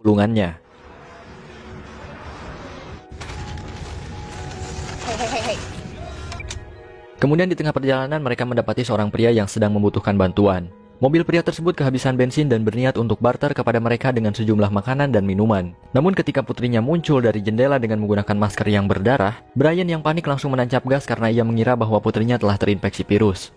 lingkungannya. Kemudian di tengah perjalanan mereka mendapati seorang pria yang sedang membutuhkan bantuan. Mobil pria tersebut kehabisan bensin dan berniat untuk barter kepada mereka dengan sejumlah makanan dan minuman. Namun ketika putrinya muncul dari jendela dengan menggunakan masker yang berdarah, Brian yang panik langsung menancap gas karena ia mengira bahwa putrinya telah terinfeksi virus.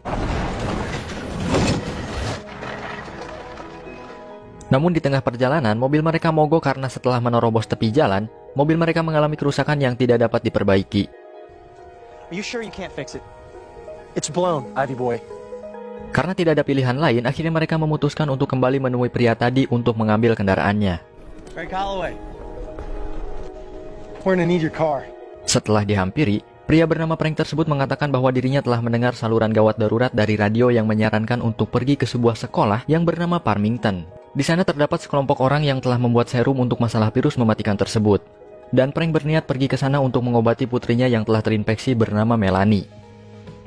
Namun di tengah perjalanan, mobil mereka mogok karena setelah menerobos tepi jalan, mobil mereka mengalami kerusakan yang tidak dapat diperbaiki. Are you sure you can't fix it? It's blown, Ivy Boy. Karena tidak ada pilihan lain, akhirnya mereka memutuskan untuk kembali menemui pria tadi untuk mengambil kendaraannya. Frank Holloway. We're gonna need your car. Setelah dihampiri, pria bernama Frank tersebut mengatakan bahwa dirinya telah mendengar saluran gawat darurat dari radio yang menyarankan untuk pergi ke sebuah sekolah yang bernama Farmington. Di sana terdapat sekelompok orang yang telah membuat serum untuk masalah virus mematikan tersebut. Dan Frank berniat pergi ke sana untuk mengobati putrinya yang telah terinfeksi bernama Melanie.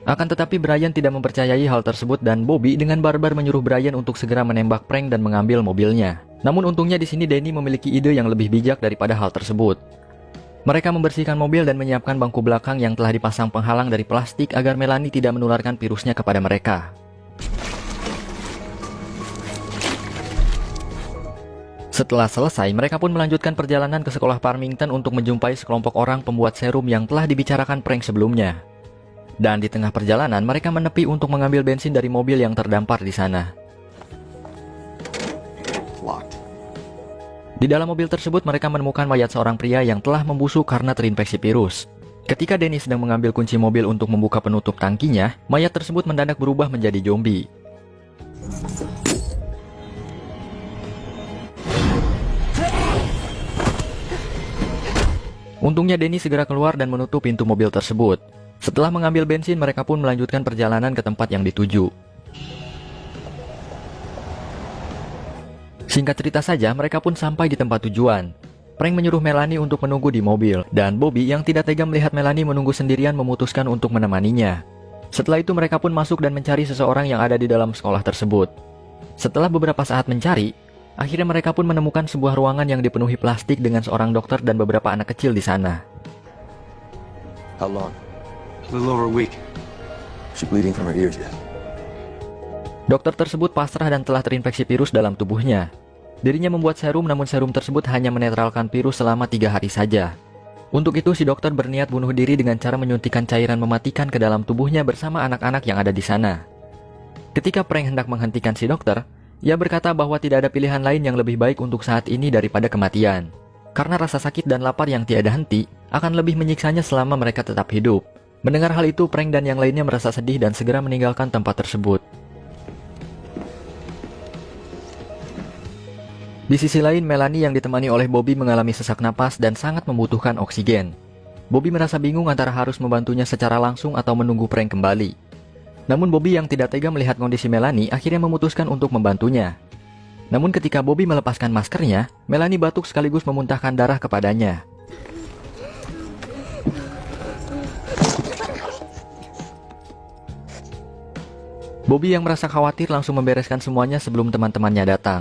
Akan tetapi Brian tidak mempercayai hal tersebut dan Bobby dengan barbar menyuruh Brian untuk segera menembak Frank dan mengambil mobilnya. Namun untungnya di sini Danny memiliki ide yang lebih bijak daripada hal tersebut. Mereka membersihkan mobil dan menyiapkan bangku belakang yang telah dipasang penghalang dari plastik agar Melanie tidak menularkan virusnya kepada mereka. Setelah selesai, mereka pun melanjutkan perjalanan ke sekolah Farmington untuk menjumpai sekelompok orang pembuat serum yang telah dibicarakan Frank sebelumnya. Dan di tengah perjalanan, mereka menepi untuk mengambil bensin dari mobil yang terdampar di sana. Di dalam mobil tersebut, mereka menemukan mayat seorang pria yang telah membusuk karena terinfeksi virus. Ketika Danny sedang mengambil kunci mobil untuk membuka penutup tangkinya, mayat tersebut mendadak berubah menjadi zombie. Untungnya Danny segera keluar dan menutup pintu mobil tersebut. Setelah mengambil bensin, mereka pun melanjutkan perjalanan ke tempat yang dituju. Singkat cerita saja, mereka pun sampai di tempat tujuan. Frank menyuruh Melanie untuk menunggu di mobil, dan Bobby yang tidak tega melihat Melanie menunggu sendirian memutuskan untuk menemaninya. Setelah itu mereka pun masuk dan mencari seseorang yang ada di dalam sekolah tersebut. Setelah beberapa saat mencari, akhirnya mereka pun menemukan sebuah ruangan yang dipenuhi plastik dengan seorang dokter dan beberapa anak kecil di sana. How long? A little over a week. She bleeding from her ears yet? Dokter tersebut pasrah dan telah terinfeksi virus dalam tubuhnya. Dirinya membuat serum, namun serum tersebut hanya menetralkan virus selama 3 hari saja. Untuk itu si dokter berniat bunuh diri dengan cara menyuntikkan cairan mematikan ke dalam tubuhnya bersama anak-anak yang ada di sana. Ketika Frank hendak menghentikan si dokter, ia berkata bahwa tidak ada pilihan lain yang lebih baik untuk saat ini daripada kematian. Karena rasa sakit dan lapar yang tiada henti akan lebih menyiksanya selama mereka tetap hidup. Mendengar hal itu, Frank dan yang lainnya merasa sedih dan segera meninggalkan tempat tersebut. Di sisi lain, Melanie yang ditemani oleh Bobby mengalami sesak napas dan sangat membutuhkan oksigen. Bobby merasa bingung antara harus membantunya secara langsung atau menunggu Frank kembali. Namun Bobby yang tidak tega melihat kondisi Melanie akhirnya memutuskan untuk membantunya. Namun ketika Bobby melepaskan maskernya, Melanie batuk sekaligus memuntahkan darah kepadanya. Bobby yang merasa khawatir langsung membereskan semuanya sebelum teman-temannya datang.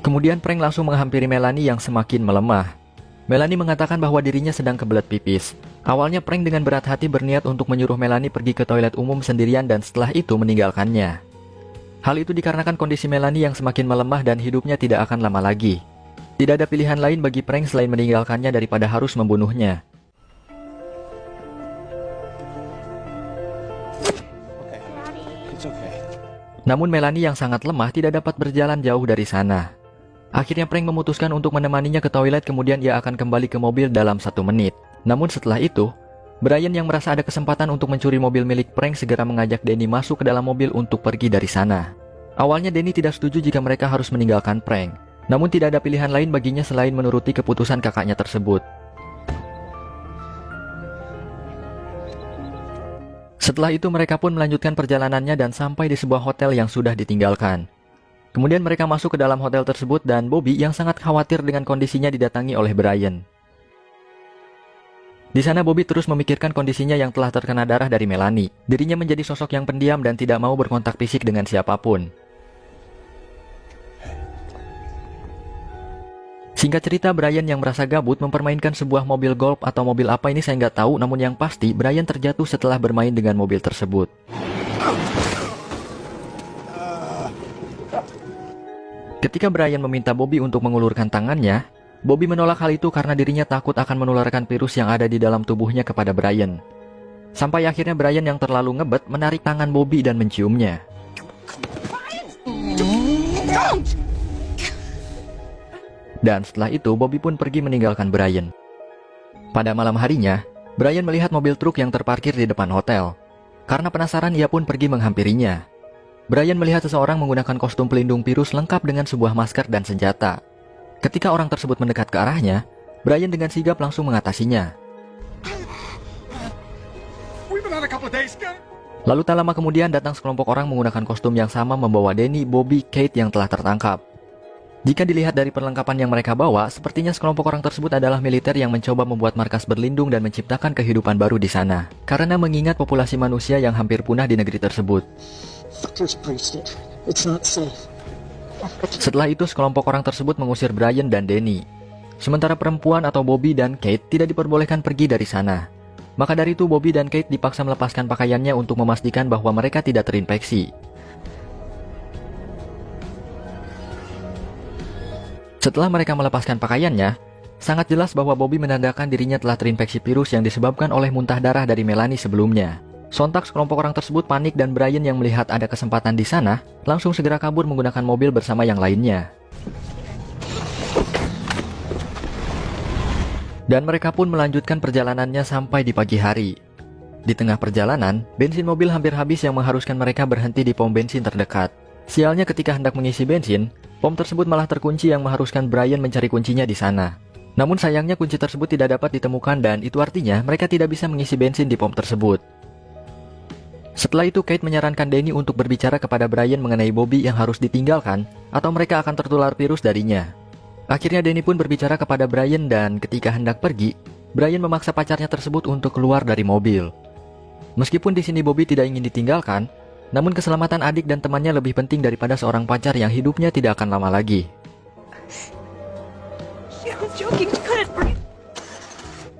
Kemudian Frank langsung menghampiri Melanie yang semakin melemah. Melanie mengatakan bahwa dirinya sedang kebelet pipis. Awalnya Frank dengan berat hati berniat untuk menyuruh Melanie pergi ke toilet umum sendirian dan setelah itu meninggalkannya. Hal itu dikarenakan kondisi Melanie yang semakin melemah dan hidupnya tidak akan lama lagi. Tidak ada pilihan lain bagi Frank selain meninggalkannya daripada harus membunuhnya. Namun Melanie yang sangat lemah tidak dapat berjalan jauh dari sana. Akhirnya Frank memutuskan untuk menemaninya ke toilet, kemudian ia akan kembali ke mobil dalam 1 menit. Namun setelah itu, Brian yang merasa ada kesempatan untuk mencuri mobil milik Frank segera mengajak Danny masuk ke dalam mobil untuk pergi dari sana. Awalnya Danny tidak setuju jika mereka harus meninggalkan Frank. Namun tidak ada pilihan lain baginya selain menuruti keputusan kakaknya tersebut. Setelah itu mereka pun melanjutkan perjalanannya dan sampai di sebuah hotel yang sudah ditinggalkan. Kemudian mereka masuk ke dalam hotel tersebut dan Bobby yang sangat khawatir dengan kondisinya didatangi oleh Brian. Di sana Bobby terus memikirkan kondisinya yang telah terkena darah dari Melanie. Dirinya menjadi sosok yang pendiam dan tidak mau berkontak fisik dengan siapapun. Singkat cerita, Brian yang merasa gabut mempermainkan sebuah mobil golf atau mobil apa ini saya nggak tahu, namun yang pasti Brian terjatuh setelah bermain dengan mobil tersebut. Ketika Brian meminta Bobby untuk mengulurkan tangannya, Bobby menolak hal itu karena dirinya takut akan menularkan virus yang ada di dalam tubuhnya kepada Brian. Sampai akhirnya Brian yang terlalu ngebet menarik tangan Bobby dan menciumnya. Dan setelah itu Bobby pun pergi meninggalkan Brian. Pada malam harinya, Brian melihat mobil truk yang terparkir di depan hotel. Karena penasaran ia pun pergi menghampirinya. Brian melihat seseorang menggunakan kostum pelindung virus lengkap dengan sebuah masker dan senjata. Ketika orang tersebut mendekat ke arahnya, Brian dengan sigap langsung mengatasinya. Lalu tak lama kemudian datang sekelompok orang menggunakan kostum yang sama membawa Danny, Bobby, Kate yang telah tertangkap. Jika dilihat dari perlengkapan yang mereka bawa, sepertinya sekelompok orang tersebut adalah militer yang mencoba membuat markas berlindung dan menciptakan kehidupan baru di sana. Karena mengingat populasi manusia yang hampir punah di negeri tersebut. Setelah itu, sekelompok orang tersebut mengusir Brian dan Danny. Sementara perempuan atau Bobby dan Kate tidak diperbolehkan pergi dari sana. Maka dari itu, Bobby dan Kate dipaksa melepaskan pakaiannya untuk memastikan bahwa mereka tidak terinfeksi. Setelah mereka melepaskan pakaiannya, sangat jelas bahwa Bobby menandakan dirinya telah terinfeksi virus yang disebabkan oleh muntah darah dari Melanie sebelumnya. Sontak sekelompok orang tersebut panik dan Brian yang melihat ada kesempatan di sana, langsung segera kabur menggunakan mobil bersama yang lainnya. Dan mereka pun melanjutkan perjalanannya sampai di pagi hari. Di tengah perjalanan, bensin mobil hampir habis yang mengharuskan mereka berhenti di pom bensin terdekat. Sialnya ketika hendak mengisi bensin, pom tersebut malah terkunci yang mengharuskan Brian mencari kuncinya di sana. Namun sayangnya kunci tersebut tidak dapat ditemukan dan itu artinya mereka tidak bisa mengisi bensin di pom tersebut. Setelah itu Kate menyarankan Danny untuk berbicara kepada Brian mengenai Bobby yang harus ditinggalkan atau mereka akan tertular virus darinya. Akhirnya Danny pun berbicara kepada Brian dan ketika hendak pergi, Brian memaksa pacarnya tersebut untuk keluar dari mobil. Meskipun di sini Bobby tidak ingin ditinggalkan, namun keselamatan adik dan temannya lebih penting daripada seorang pacar yang hidupnya tidak akan lama lagi.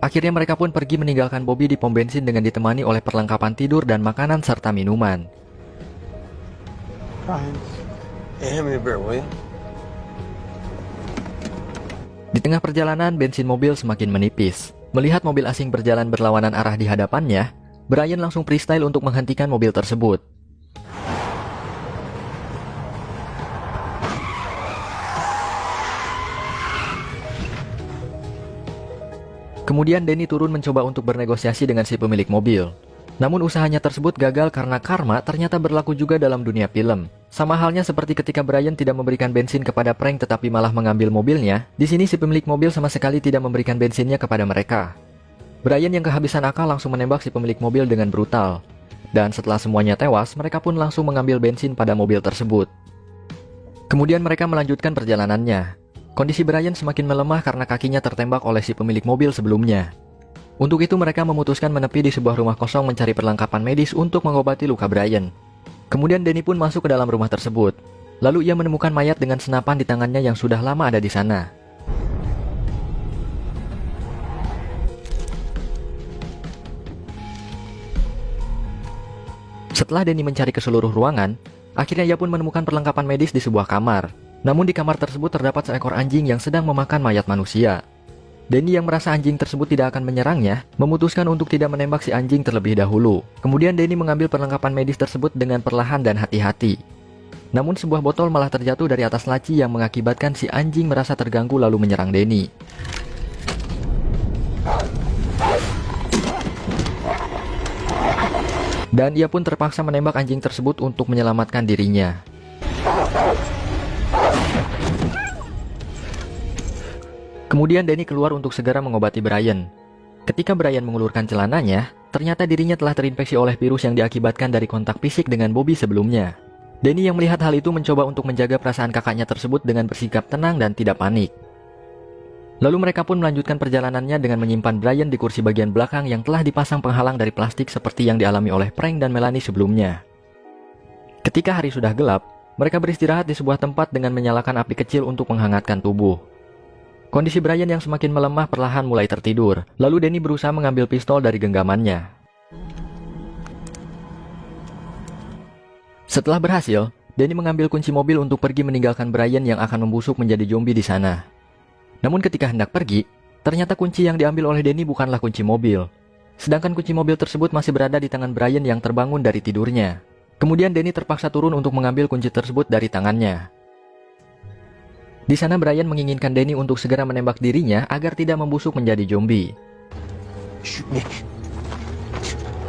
Akhirnya mereka pun pergi meninggalkan Bobby di pom bensin dengan ditemani oleh perlengkapan tidur dan makanan serta minuman. Di tengah perjalanan, bensin mobil semakin menipis. Melihat mobil asing berjalan berlawanan arah di hadapannya, Brian langsung freestyle untuk menghentikan mobil tersebut. Kemudian Danny turun mencoba untuk bernegosiasi dengan si pemilik mobil. Namun usahanya tersebut gagal karena karma ternyata berlaku juga dalam dunia film. Sama halnya seperti ketika Brian tidak memberikan bensin kepada Frank tetapi malah mengambil mobilnya, di sini si pemilik mobil sama sekali tidak memberikan bensinnya kepada mereka. Brian yang kehabisan akal langsung menembak si pemilik mobil dengan brutal. Dan setelah semuanya tewas, mereka pun langsung mengambil bensin pada mobil tersebut. Kemudian mereka melanjutkan perjalanannya. Kondisi Brian semakin melemah karena kakinya tertembak oleh si pemilik mobil sebelumnya. Untuk itu mereka memutuskan menepi di sebuah rumah kosong mencari perlengkapan medis untuk mengobati luka Brian. Kemudian Danny pun masuk ke dalam rumah tersebut. Lalu ia menemukan mayat dengan senapan di tangannya yang sudah lama ada di sana. Setelah Danny mencari ke seluruh ruangan, akhirnya ia pun menemukan perlengkapan medis di sebuah kamar. Namun di kamar tersebut terdapat seekor anjing yang sedang memakan mayat manusia. Danny yang merasa anjing tersebut tidak akan menyerangnya, memutuskan untuk tidak menembak si anjing terlebih dahulu. Kemudian Danny mengambil perlengkapan medis tersebut dengan perlahan dan hati-hati. Namun sebuah botol malah terjatuh dari atas laci yang mengakibatkan si anjing merasa terganggu lalu menyerang Danny. Dan ia pun terpaksa menembak anjing tersebut untuk menyelamatkan dirinya. Kemudian Danny keluar untuk segera mengobati Brian. Ketika Brian mengulurkan celananya, ternyata dirinya telah terinfeksi oleh virus yang diakibatkan dari kontak fisik dengan Bobby sebelumnya. Danny yang melihat hal itu mencoba untuk menjaga perasaan kakaknya tersebut dengan bersikap tenang dan tidak panik. Lalu mereka pun melanjutkan perjalanannya dengan menyimpan Brian di kursi bagian belakang yang telah dipasang penghalang dari plastik seperti yang dialami oleh Frank dan Melanie sebelumnya. Ketika hari sudah gelap, mereka beristirahat di sebuah tempat dengan menyalakan api kecil untuk menghangatkan tubuh. Kondisi Brian yang semakin melemah perlahan mulai tertidur, lalu Danny berusaha mengambil pistol dari genggamannya. Setelah berhasil, Danny mengambil kunci mobil untuk pergi meninggalkan Brian yang akan membusuk menjadi zombie di sana. Namun ketika hendak pergi, ternyata kunci yang diambil oleh Danny bukanlah kunci mobil. Sedangkan kunci mobil tersebut masih berada di tangan Brian yang terbangun dari tidurnya. Kemudian Danny terpaksa turun untuk mengambil kunci tersebut dari tangannya. Di sana Brian menginginkan Danny untuk segera menembak dirinya agar tidak membusuk menjadi zombie. Shoot me.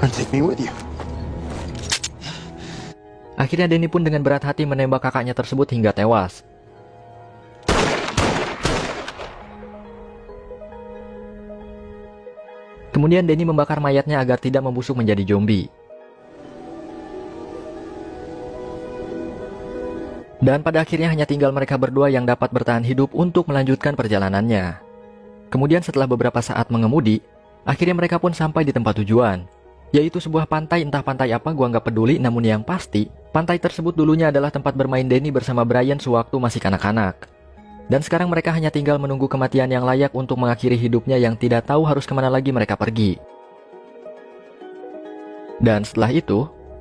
And take me with you. Akhirnya Danny pun dengan berat hati menembak kakaknya tersebut hingga tewas. Kemudian Danny membakar mayatnya agar tidak membusuk menjadi zombie. Dan pada akhirnya hanya tinggal mereka berdua yang dapat bertahan hidup untuk melanjutkan perjalanannya. Kemudian setelah beberapa saat mengemudi, akhirnya mereka pun sampai di tempat tujuan, yaitu sebuah pantai. Entah pantai apa gua nggak peduli, namun yang pasti, pantai tersebut dulunya adalah tempat bermain Danny bersama Brian sewaktu masih kanak-kanak. Dan sekarang mereka hanya tinggal menunggu kematian yang layak untuk mengakhiri hidupnya yang tidak tahu harus kemana lagi mereka pergi. Dan setelah itu,